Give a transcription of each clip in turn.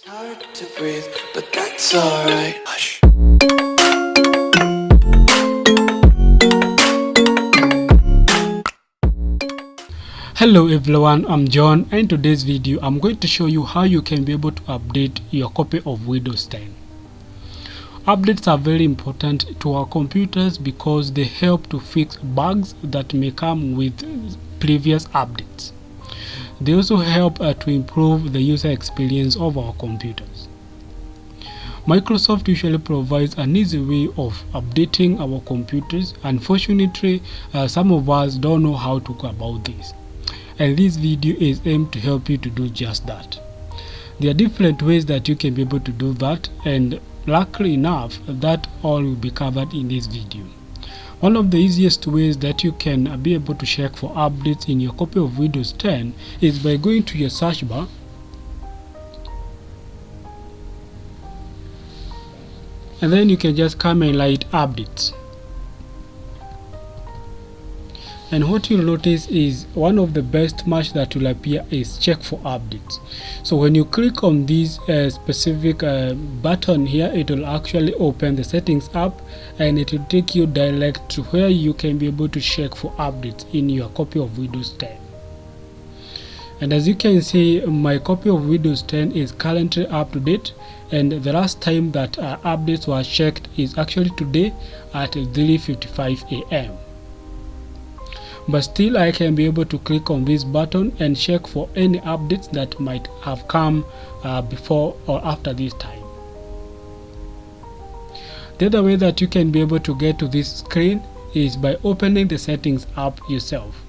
It's hard to breathe, but that's alright. Hush. Hello everyone, I'm John, and in today's video I'm going to show you how you can be able to update your copy of Windows 10. Updates are very important to our computers because they help to fix bugs that may come with previous updates. They also help to improve the user experience of our computers. Microsoft usually provides an easy way of updating our computers. Unfortunately, some of us don't know how to go about this. And this video is aimed to help you to do just that. There are different ways that you can be able to do that, and luckily enough, that all will be covered in this video. One of the easiest ways that you can be able to check for updates in your copy of Windows 10 is by going to your search bar and then you can just come and write updates. And what you'll notice is one of the best match that will appear is check for updates. So when you click on this specific button here, it will actually open the settings app and it will take you direct to where you can be able to check for updates in your copy of Windows 10. And as you can see, my copy of Windows 10 is currently up to date, and the last time that updates were checked is actually today at 3:55 a.m. But still, I can be able to click on this button and check for any updates that might have come before or after this time. The other way that you can be able to get to this screen is by opening the settings app yourself.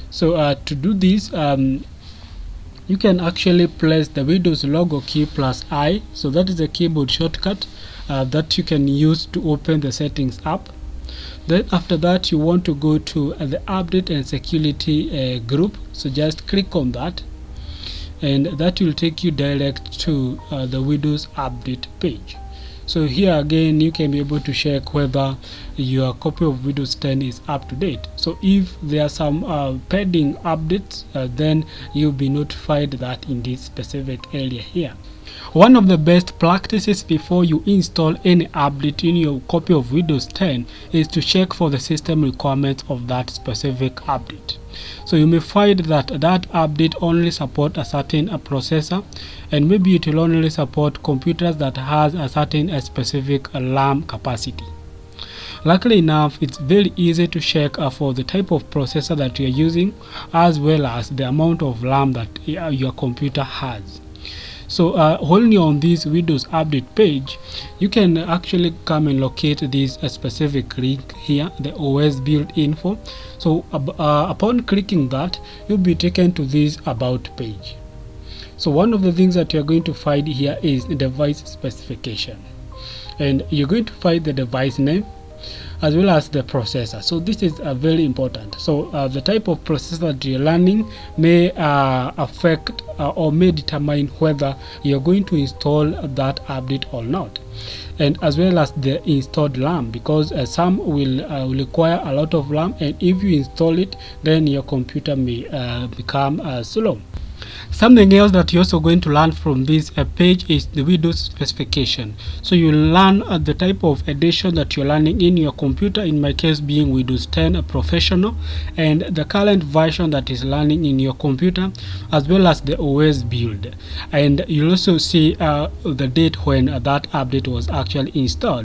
So to do this, you can actually press the Windows logo key plus I. So that is a keyboard shortcut that you can use to open the settings app. Then after that, you want to go to the update and security group. So just click on that, and that will take you direct to the Windows update page. So here again, you can be able to check whether your copy of Windows 10 is up to date. So if there are some pending updates, then you'll be notified that in this specific area here. One of the best practices before you install any update in your copy of Windows 10 is to check for the system requirements of that specific update. So you may find that that update only supports a certain processor, and maybe it will only support computers that has a certain specific RAM capacity. Luckily enough, it's very easy to check for the type of processor that you're using, as well as the amount of RAM that your computer has. So when you're on this Windows update page, you can actually come and locate this specific link here, the OS build info. So upon clicking that, you'll be taken to this about page. So one of the things that you're going to find here is the device specification, and you're going to find the device name as well as the processor. So this is very important. So the type of processor that you're learning may affect or may determine whether you're going to install that update or not, and as well as the installed RAM, because some will require a lot of RAM, and if you install it, then your computer may become slow. Something else that you're also going to learn from this page is the Windows specification. So you learn the type of edition that you're learning in your computer, in my case being Windows 10 Professional, and the current version that is running in your computer, as well as the OS build. And you'll also see the date when that update was actually installed.